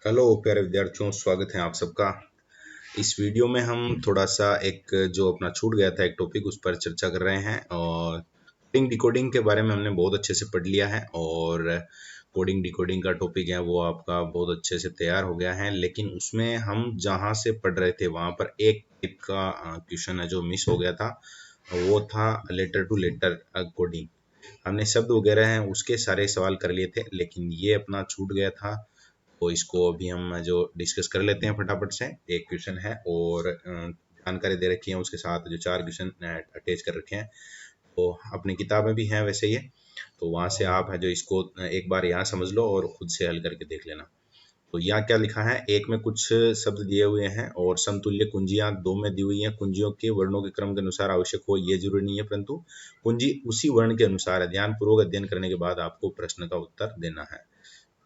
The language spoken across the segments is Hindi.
हेलो प्यारे विद्यार्थियों, स्वागत है आप सबका। इस वीडियो में हम थोड़ा सा एक जो अपना छूट गया था एक टॉपिक उस पर चर्चा कर रहे हैं। और कोडिंग डिकोडिंग के बारे में हमने बहुत अच्छे से पढ़ लिया है और कोडिंग डिकोडिंग का टॉपिक है वो आपका बहुत अच्छे से तैयार हो गया है। लेकिन उसमें हम जहाँ से पढ़ रहे थे वहाँ पर एक टाइप का क्वेश्चन है जो मिस हो गया था। वो था लेटर टू लेटर कोडिंग। हमने शब्द वगैरह हैं उसके सारे सवाल कर लिए थे, लेकिन ये अपना छूट गया था। तो इसको अभी हम जो डिस्कस कर लेते हैं फटाफट से। एक क्वेश्चन है और जानकारी दे रखी है, उसके साथ जो 4 क्वेश्चन अटैच कर रखे हैं। तो अपनी किताब में भी हैं वैसे ये, तो वहाँ से आप है जो इसको एक बार यहाँ समझ लो और खुद से हल करके देख लेना। तो यहाँ क्या लिखा है, एक में कुछ शब्द दिए हुए हैं और समतुल्य कुंजियां दो में दी हुई हैं। कुंजियों के वर्णों के क्रम के अनुसार आवश्यक हो ये जरूरी नहीं है, परंतु कुंजी उसी वर्ण के अनुसार है। ध्यानपूर्वक अध्ययन करने के बाद आपको प्रश्न का उत्तर देना है।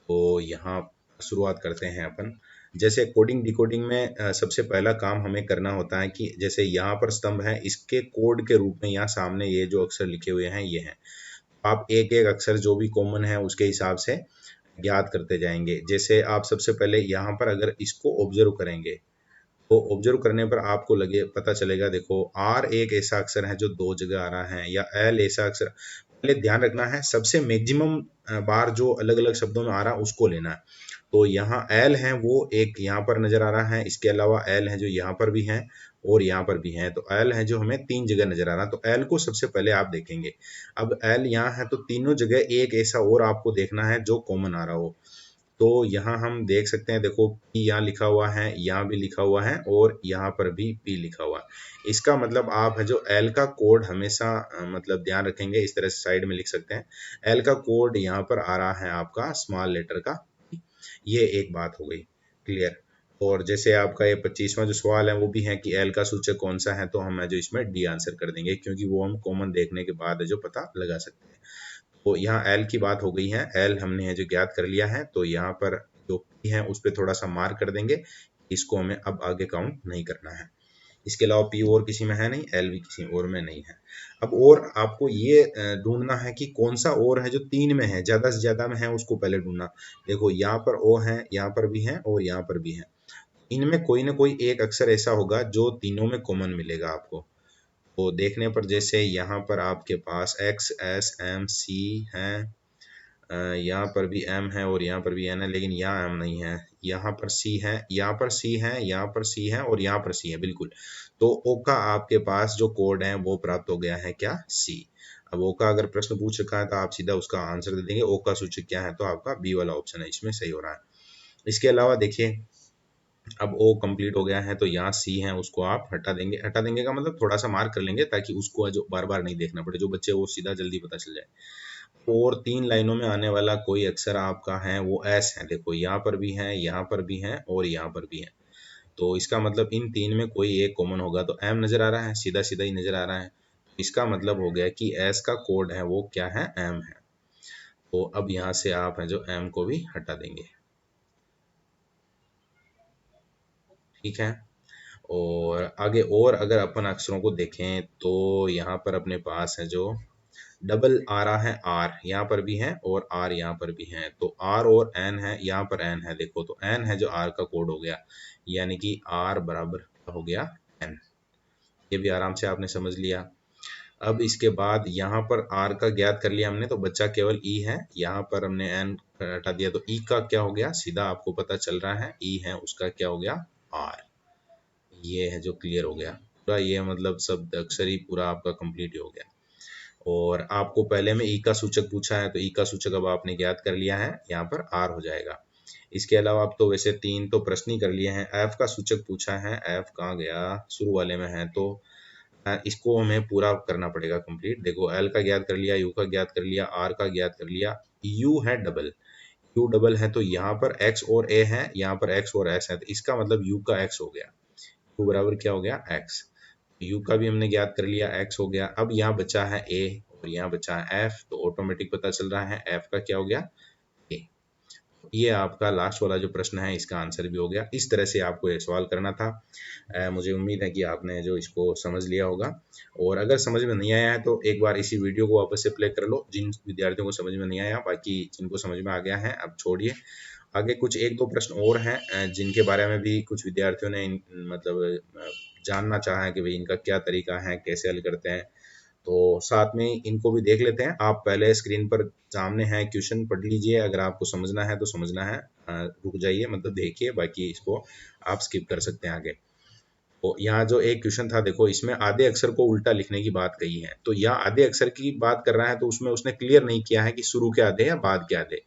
तो यहाँ शुरुआत करते हैं अपन। जैसे कोडिंग डिकोडिंग में सबसे पहला काम हमें करना होता है कि जैसे यहाँ पर स्तंभ है, इसके कोड के रूप में यहाँ सामने ये जो अक्षर लिखे हुए हैं ये हैं। आप एक एक अक्षर जो भी कॉमन है उसके हिसाब से ज्ञात करते जाएंगे। जैसे आप सबसे पहले यहाँ पर अगर इसको ऑब्जर्व करेंगे तो ऑब्जर्व करने पर आपको लगे पता चलेगा, देखो आर एक ऐसा अक्षर है जो दो जगह आ रहा है, या एल ऐसा अक्षर। पहले ध्यान रखना है सबसे मैक्सिमम बार जो अलग अलग शब्दों में आ रहा है उसको लेना है। तो यहाँ एल है वो एक यहाँ पर नजर आ रहा है, इसके अलावा एल है जो यहाँ पर भी है और यहाँ पर भी है। तो एल है जो हमें 3 जगह नजर आ रहा है, तो एल को सबसे पहले आप देखेंगे। अब एल यहाँ है तो तीनों जगह एक ऐसा और आपको देखना है जो कॉमन आ रहा हो। तो यहाँ हम देख सकते हैं, देखो पी यहाँ लिखा हुआ है, यहाँ भी लिखा हुआ है और यहाँ पर भी पी लिखा हुआ है। इसका मतलब आप है जो एल का कोड हमेशा मतलब ध्यान रखेंगे, इस तरह से साइड में लिख सकते हैं। एल का कोड यहाँ पर आ रहा है आपका स्मॉल लेटर का। ये एक बात हो गई क्लियर। और जैसे आपका ये 25वां जो सवाल है वो भी है कि एल का सूचक कौन सा है, तो हम है जो इसमें डी आंसर कर देंगे, क्योंकि वो हम कॉमन देखने के बाद है जो पता लगा सकते हैं। तो यहाँ एल की बात हो गई है, एल हमने है जो ज्ञात कर लिया है। तो यहाँ पर जो पी है उस पर थोड़ा सा मार्क कर देंगे, इसको हमें अब आगे काउंट नहीं करना है। इसके अलावा पी और किसी में है नहीं, एल भी किसी और में नहीं है। अब और आपको ये ढूंढना है कि कौन सा और है जो 3 में है, ज्यादा से ज्यादा में है उसको पहले ढूंढना। देखो यहाँ पर ओ है, यहाँ पर भी है और यहाँ पर भी है। इनमें कोई ना कोई एक अक्षर ऐसा होगा जो तीनों में कॉमन मिलेगा आपको। तो देखने पर जैसे यहाँ पर आपके पास एक्स एस एम सी है, यहाँ पर भी एम है और यहाँ पर भी एन है, लेकिन यहाँ एम नहीं है। यहाँ पर सी है, यहाँ पर सी है, यहाँ पर सी है और यहाँ पर सी है बिल्कुल। तो ओ का आपके पास जो कोड है वो प्राप्त हो गया है क्या, सी। अब ओ का अगर प्रश्न पूछ रखा है तो आप सीधा उसका आंसर दे देंगे। ओ का सूचक क्या है, तो आपका बी वाला ऑप्शन है, इसमें सही हो रहा है। इसके अलावा देखिए, अब ओ कंप्लीट हो गया है तो यहाँ सी है उसको आप हटा देंगे। हटा देंगे का मतलब थोड़ा सा मार्क कर लेंगे ताकि उसको जो बार बार नहीं देखना पड़े, जो बच्चे वो सीधा जल्दी पता चल जाए। और 3 लाइनों में आने वाला कोई अक्षर आपका है वो एस है। देखो यहाँ पर भी है, यहाँ पर भी है और यहाँ पर भी है। तो इसका मतलब इन 3 में कोई एक कॉमन होगा। तो एम नजर आ रहा है, सीधा सीधा ही नजर आ रहा है। इसका मतलब हो गया कि एस का कोड है वो क्या है, एम है। तो अब यहाँ से आप है जो एम को भी हटा देंगे, ठीक है। और आगे और अगर अपन अक्षरों को देखें तो यहाँ पर अपने पास है जो डबल आ रहा है, आर यहाँ पर भी है और आर यहाँ पर भी है। तो आर और एन है, यहाँ पर एन है। देखो तो एन है जो आर का कोड हो गया, यानी कि आर बराबर क्या हो गया, एन। ये भी आराम से आपने समझ लिया। अब इसके बाद यहाँ पर आर का ज्ञात कर लिया हमने, तो बच्चा केवल ई है। यहाँ पर हमने एन हटा दिया तो ई का क्या हो गया, सीधा आपको पता चल रहा है ई है उसका क्या हो गया, आर। ये है जो क्लियर हो गया पूरा, ये मतलब शब्द अक्षर ही पूरा आपका कंप्लीट हो गया। और आपको पहले में ई का सूचक पूछा है तो ई का सूचक अब आपने ज्ञात कर लिया है, यहाँ पर आर हो जाएगा। इसके अलावा आप तो वैसे 3 तो प्रश्न ही कर लिए हैं। एफ का सूचक पूछा है, एफ कहाँ गया, शुरू वाले में है। तो इसको हमें पूरा करना पड़ेगा कंप्लीट। देखो एल का ज्ञात कर लिया, यू का ज्ञात कर लिया, आर का ज्ञात कर लिया। यू है डबल, यू डबल है तो यहाँ पर एक्स और ए है, यहाँ पर एक्स और एस है, तो इसका मतलब यू का एक्स हो गया। यू बराबर क्या हो गया, एक्स। यू का भी हमने ज्ञात कर लिया, एक्स हो गया। अब यहाँ बचा है ए और यहाँ बचा है एफ, तो ऑटोमेटिक पता चल रहा है एफ का क्या हो गया, ए। ये आपका लास्ट वाला जो प्रश्न है इसका आंसर भी हो गया। इस तरह से आपको ये सवाल करना था। मुझे उम्मीद है कि आपने जो इसको समझ लिया होगा। और अगर समझ में नहीं आया है तो एक बार इसी वीडियो को वापस से प्ले कर लो, जिन विद्यार्थियों को समझ में नहीं आया। बाकी जिनको समझ में आ गया है अब छोड़िए, आगे कुछ एक दो प्रश्न और हैं जिनके बारे में भी कुछ विद्यार्थियों ने मतलब जानना चाहा है कि भाई इनका क्या तरीका है, कैसे हल करते हैं। तो साथ में इनको भी देख लेते हैं। आप पहले स्क्रीन पर सामने है क्वेश्चन पढ़ लीजिए, अगर आपको समझना है तो समझना है, रुक जाइए, मतलब देखिए, बाकी इसको आप स्किप कर सकते हैं आगे। तो यहाँ जो एक क्वेश्चन था देखो, इसमें आधे अक्षर को उल्टा लिखने की बात कही है। तो यहाँ आधे अक्षर की बात कर रहा है तो उसमें उसने क्लियर नहीं किया है कि शुरू के आधे या बाद के आधे।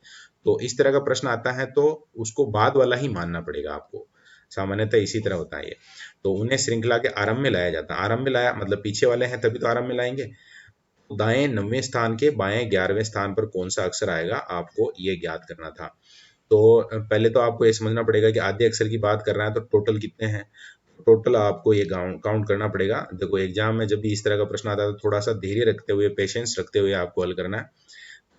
तो इस तरह का प्रश्न आता है तो उसको बाद वाला ही मानना पड़ेगा आपको। सामान्यतः इसी तरह होता है ये। तो उन्हें श्रृंखला के आरंभ में लाया जाता है। आरंभ में लाया मतलब पीछे वाले हैं तभी तो आरंभ में लाएंगे। दाएं 9वें स्थान के बाएं 11वें स्थान पर कौन सा अक्षर आएगा, आपको ये ज्ञात करना था। तो पहले तो आपको ये समझना पड़ेगा कि आधे अक्षर की बात कर रहा है तो टोटल कितने हैं। टोटल आपको ये काउंट करना पड़ेगा। देखो एग्जाम में जब भी इस तरह का प्रश्न आता है तो थोड़ा सा धैर्य रखते हुए, पेशेंस रखते हुए आपको हल करना है।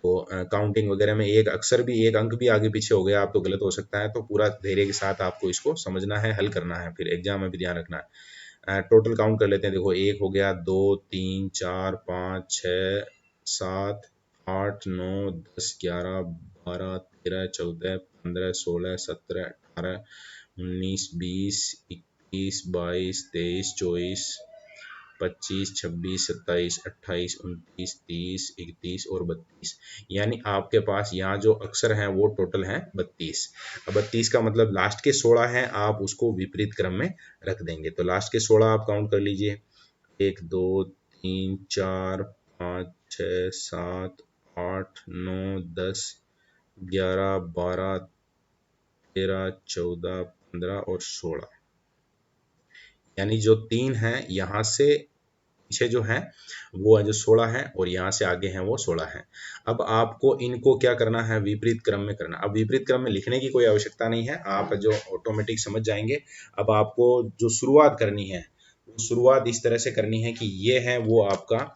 तो काउंटिंग वगैरह में एक अक्षर भी, एक अंक भी आगे पीछे हो गया आप तो गलत हो सकता है। तो पूरा धैर्य के साथ आपको इसको समझना है, हल करना है, फिर एग्जाम में भी ध्यान रखना है। टोटल काउंट कर लेते हैं। देखो एक हो गया, 2 3 4 5 6 7 8 9 10 11 12 13 14 15 16 17 18 19 20 21 22 23 24 25 26 27 28 29 30 31 और 32। यानी आपके पास यहाँ जो अक्षर हैं वो टोटल हैं 32। अब 32 का मतलब लास्ट के 16 हैं, आप उसको विपरीत क्रम में रख देंगे। तो लास्ट के 16 आप काउंट कर लीजिए, 1 2 3 4 5 6 7 8 9 10 11 12 13 14 15 और 16। यानी जो 3 हैं यहाँ से पीछे जो है वो है जो 16 है, और यहाँ से आगे हैं वो 16 है। अब आपको इनको क्या करना है, विपरीत क्रम में करना। अब विपरीत क्रम में लिखने की कोई आवश्यकता नहीं है, आप जो ऑटोमेटिक समझ जाएंगे। अब आपको जो शुरुआत करनी है, वो शुरुआत इस तरह से करनी है कि ये है वो आपका,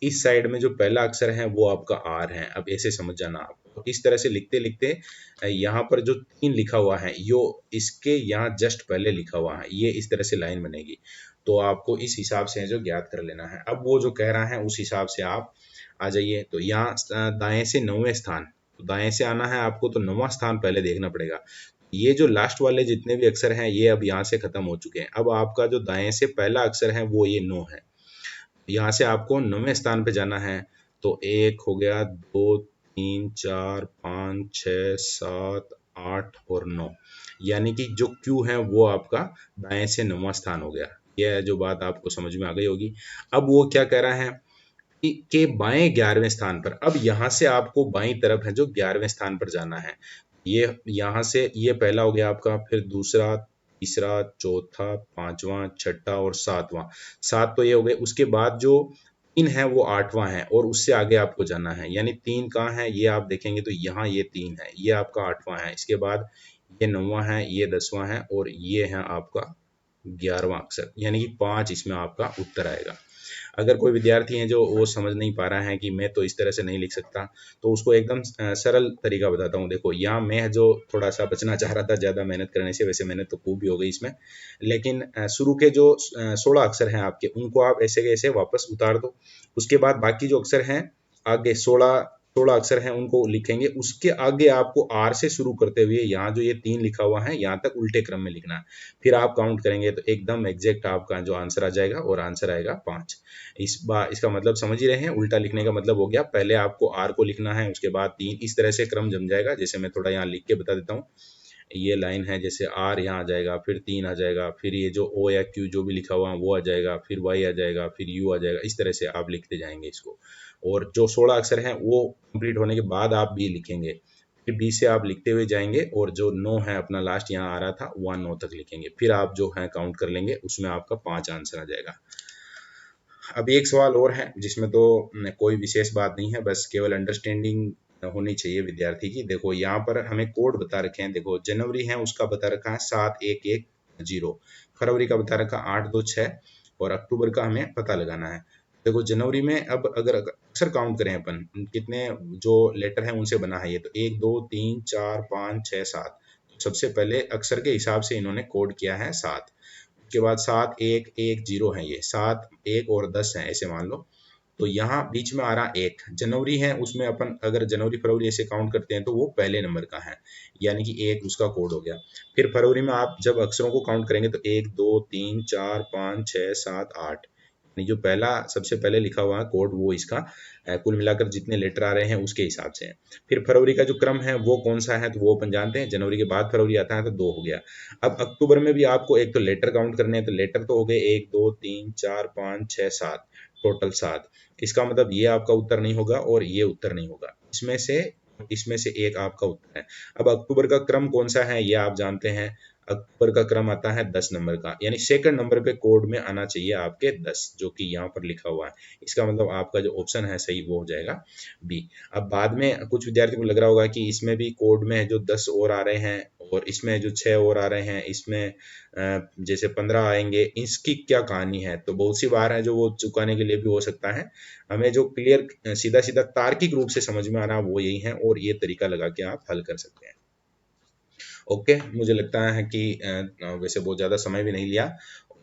इस साइड में जो पहला अक्षर है वो आपका आर है। अब ऐसे समझ जाना आप। तो इस तरह से लिखते लिखते यहाँ पर जो 3 लिखा हुआ है यो इसके यहाँ जस्ट पहले लिखा हुआ है, ये इस तरह से लाइन बनेगी। तो आपको इस हिसाब से जो ज्ञात कर लेना है। अब वो जो कह रहा है उस हिसाब से आप आ जाइए। तो यहाँ दाएं से 9वें स्थान, तो दाएं से आना है आपको, तो 9वां स्थान पहले देखना पड़ेगा। ये जो लास्ट वाले जितने भी अक्षर हैं ये अब यहाँ से खत्म हो चुके हैं। अब आपका जो दाएं से पहला अक्षर है वो ये 9 है। यहाँ से आपको 9वें स्थान पे जाना है। तो 1 हो गया, 2 3 4 5 6 7 8 और 9। यानी कि जो Q है वो आपका दाएं से 9वां स्थान हो गया। यह है जो बात आपको समझ में आ गई होगी। अब वो क्या कह रहा है के बाएं 11वें स्थान पर, अब यहाँ से आपको बाईं तरफ है जो 11वें स्थान पर जाना है। ये यहाँ से ये पहला हो गया आपका, फिर दूसरा, तीसरा, चौथा, पांचवा, छठा और सातवां। 7 तो ये हो गए। उसके बाद जो 3 है वो 8वां है, और उससे आगे आपको जाना है। यानी 3 कहाँ है ये आप देखेंगे तो यहाँ ये 3 है, ये आपका 8वां है। इसके बाद ये 9वां है, ये 10वां है, और ये है आपका 11वां अक्षर। यानी कि 5 इसमें आपका उत्तर आएगा। अगर कोई विद्यार्थी है जो वो समझ नहीं पा रहा है कि मैं तो इस तरह से नहीं लिख सकता, तो उसको एकदम सरल तरीका बताता हूँ। देखो यहाँ मैं जो थोड़ा सा बचना चाह रहा था ज़्यादा मेहनत करने से, वैसे मेहनत तो खूब भी हो गई इसमें, लेकिन शुरू के जो 16 अक्षर हैं आपके, उनको आप ऐसे के ऐसे वापस उतार दो। उसके बाद बाकी जो अक्षर हैं आगे 16 16 अक्षर हैं उनको लिखेंगे। उसके आगे आपको आर से शुरू करते हुए यहाँ जो ये 3 लिखा हुआ है यहाँ तक उल्टे क्रम में लिखना है। फिर आप काउंट करेंगे तो एकदम एग्जैक्ट आपका जो आंसर आ जाएगा, और आंसर आएगा 5। इस बार इसका मतलब समझ ही रहे हैं। उल्टा लिखने का मतलब हो गया, पहले आपको आर को लिखना है, उसके बाद 3, इस तरह से क्रम जम जाएगा। जैसे मैं थोड़ा यहाँ लिख के बता देता हूँ। ये लाइन है, जैसे आर यहाँ आ जाएगा, फिर 3 आ जाएगा, फिर ये जो ओ या क्यू जो भी लिखा हुआ है वो आ जाएगा, फिर वाई आ जाएगा, फिर यू आ जाएगा। इस तरह से आप लिखते जाएंगे इसको। और जो 16 अक्षर हैं वो कंप्लीट होने के बाद आप बी लिखेंगे। फिर बी से आप लिखते हुए जाएंगे, और जो 9 है अपना लास्ट यहाँ आ रहा था वहाँ 9 तक लिखेंगे। फिर आप जो है काउंट कर लेंगे, उसमें आपका 5 आंसर आ जाएगा। अब एक सवाल और है जिसमें तो कोई विशेष बात नहीं है, बस केवल अंडरस्टैंडिंग होनी चाहिए विद्यार्थी की। देखो यहाँ पर हमें कोड बता रखे हैं। देखो जनवरी है उसका बता रखा है 7110, फरवरी का बता रखा 826, और अक्टूबर का हमें पता लगाना है। देखो जनवरी में अब अगर अक्षर काउंट करें अपन, कितने जो लेटर हैं उनसे बना है ये, तो 1 2 3 4 5 6 7। सबसे पहले अक्षर के हिसाब से इन्होंने कोड किया है 7। उसके बाद 7 1 1 0 है, ये 7 1 और 10 है ऐसे मान लो। तो यहाँ बीच में आ रहा 1 जनवरी है, उसमें अपन अगर जनवरी फरवरी ऐसे काउंट करते हैं तो वो पहले नंबर का है, यानी कि 1 उसका कोड हो गया। फिर फरवरी में आप जब अक्षरों को काउंट करेंगे तो 1 2 3 4 5 6 7 8, यानी जो पहला सबसे पहले लिखा हुआ है कोड वो इसका कुल मिलाकर जितने लेटर आ रहे हैं उसके हिसाब से है। फिर फरवरी का जो क्रम है वो कौन सा है, तो वो अपन जानते हैं, जनवरी के बाद फरवरी आता है तो 2 हो गया। अब अक्टूबर में भी आपको एक तो लेटर काउंट करने हैं, तो लेटर तो हो गए 1 2 3 4 5 6 7, टोटल 7। इसका मतलब ये आपका उत्तर नहीं होगा और ये उत्तर नहीं होगा, इसमें से एक आपका उत्तर है। अब अक्टूबर का क्रम कौन सा है ये आप जानते हैं, अक्टूबर का क्रम आता है 10 नंबर का, यानी सेकंड नंबर पे कोड में आना चाहिए आपके 10, जो कि यहाँ पर लिखा हुआ है। इसका मतलब आपका जो ऑप्शन है सही वो हो जाएगा बी। अब बाद में कुछ विद्यार्थियों को लग रहा होगा कि इसमें भी कोड में जो 10 और आ रहे हैं और इसमें जो 6 और आ रहे हैं, इसमें जैसे 15 आएंगे, इसकी क्या कहानी है। तो बहुत सी बार है जो वो चुकाने के लिए भी हो सकता है। हमें जो क्लियर सीधा सीधा तार्किक रूप से समझ में आ रहा है वो यही है, और ये तरीका लगा के आप हल कर सकते हैं। ओके, मुझे लगता है कि वैसे बहुत ज़्यादा समय भी नहीं लिया,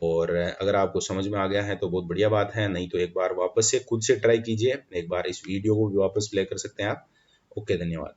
और अगर आपको समझ में आ गया है तो बहुत बढ़िया बात है, नहीं तो एक बार वापस से खुद से ट्राई कीजिए, एक बार इस वीडियो को भी वापस प्ले कर सकते हैं आप। ओके, धन्यवाद।